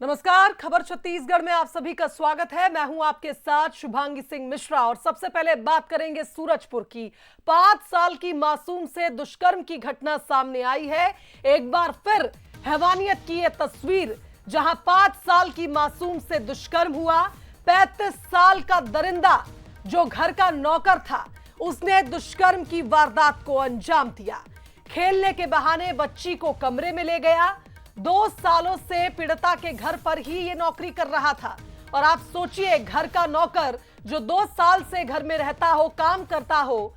नमस्कार, खबर छत्तीसगढ़ में आप सभी का स्वागत है। मैं हूं आपके साथ शुभांगी सिंह मिश्रा और सबसे पहले बात करेंगे सूरजपुर की। 5 साल की मासूम से दुष्कर्म की घटना सामने आई है। एक बार फिर हैवानियत की यह तस्वीर, जहां 5 साल की मासूम से दुष्कर्म हुआ। 35 साल का दरिंदा जो घर का नौकर था, उसने दुष्कर्म की वारदात को अंजाम दिया। खेलने के बहाने बच्ची को कमरे में ले गया। 2 सालों से पीड़िता के घर पर ही ये नौकरी कर रहा था। और आप सोचिए, घर का नौकर जो 2 साल से घर में रहता हो, काम करता हो,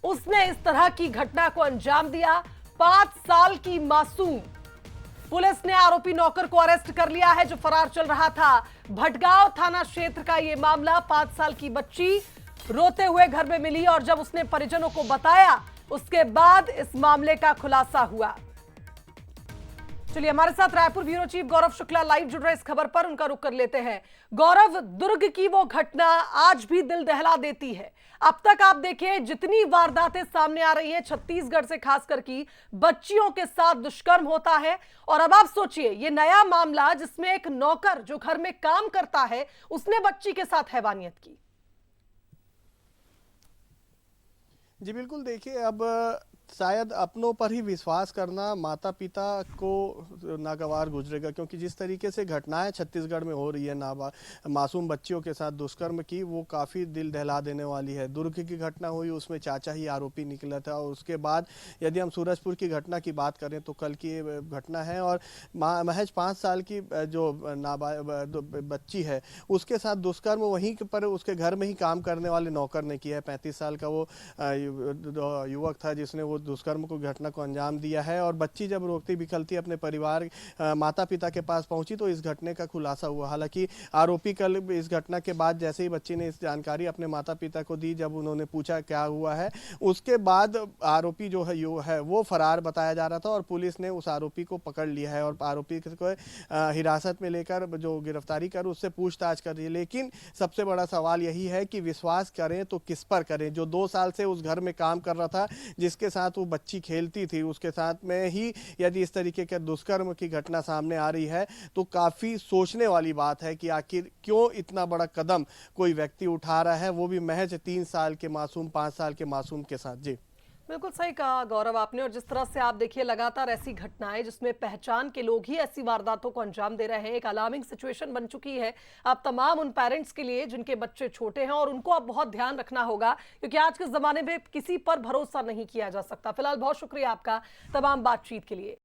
उसने इस तरह की घटना को अंजाम दिया। 5 साल की मासूम। पुलिस ने आरोपी नौकर को अरेस्ट कर लिया है जो फरार चल रहा था। भटगांव थाना क्षेत्र का यह मामला। 5 साल की बच्ची रोते हुए घर में मिली और जब उसने परिजनों को बताया, उसके बाद इस मामले का खुलासा हुआ। चलिए, हमारे साथ रायपुर ब्यूरो चीफ गौरव शुक्ला लाइव जुड़ रहे इस खबर पर, उनका रुख कर लेते हैं। गौरव, दुर्ग की वो घटना आज भी दिल दहला देती है। अब तक आप देखिए, जितनी वारदातें सामने आ रही हैं छत्तीसगढ़ से, खासकर की बच्चियों के साथ दुष्कर्म होता है। और अब आप सोचिए, ये नया मामला जिसमें एक नौकर जो घर में काम करता है, उसने बच्ची के साथ हैवानियत की। जी बिल्कुल, देखिए अब शायद अपनों पर ही विश्वास करना माता पिता को नागवार गुजरेगा, क्योंकि जिस तरीके से घटनाएं छत्तीसगढ़ में हो रही है मासूम बच्चियों के साथ दुष्कर्म की, वो काफ़ी दिल दहला देने वाली है। दुर्ग की घटना हुई, उसमें चाचा ही आरोपी निकला था। और उसके बाद यदि हम सूरजपुर की घटना की बात करें तो कल की घटना है। और महज 5 साल की जो बच्ची है, उसके साथ दुष्कर्म वहीं पर उसके घर में ही काम करने वाले नौकर ने किया है। 35 साल का वो युवक था जिसने वो दुष्कर्म को घटना को अंजाम दिया है। और बच्ची जब रोकती बिखलती अपने परिवार माता पिता के पास पहुंची तो इस घटने का खुलासा हुआ। हालांकि आरोपी कल इस घटना के बाद जैसे ही बच्ची ने इस जानकारी अपने माता पिता को दी, जब उन्होंने पूछा क्या हुआ है, उसके बाद आरोपी जो है वो फरार बताया जा रहा था और पुलिस ने उस आरोपी को पकड़ लिया है और आरोपी को हिरासत में लेकर जो गिरफ्तारी कर उससे पूछताछ कर रही है। लेकिन सबसे बड़ा सवाल यही है कि विश्वास करें तो किस पर करें। जो 2 साल से उस घर में काम कर रहा था, जिसके साथ वो बच्ची खेलती थी, उसके साथ में ही यदि इस तरीके के दुष्कर्म की घटना सामने आ रही है तो काफी सोचने वाली बात है कि आखिर क्यों इतना बड़ा कदम कोई व्यक्ति उठा रहा है, वो भी महज 3 साल के मासूम, 5 साल के मासूम के साथ। जी बिल्कुल सही कहा गौरव आपने। और जिस तरह से आप देखिए, लगातार ऐसी घटनाएं जिसमें पहचान के लोग ही ऐसी वारदातों को अंजाम दे रहे हैं, एक अलार्मिंग सिचुएशन बन चुकी है आप तमाम उन पेरेंट्स के लिए जिनके बच्चे छोटे हैं। और उनको अब बहुत ध्यान रखना होगा, क्योंकि आज के जमाने में किसी पर भरोसा नहीं किया जा सकता। फिलहाल बहुत शुक्रिया आपका तमाम बातचीत के लिए।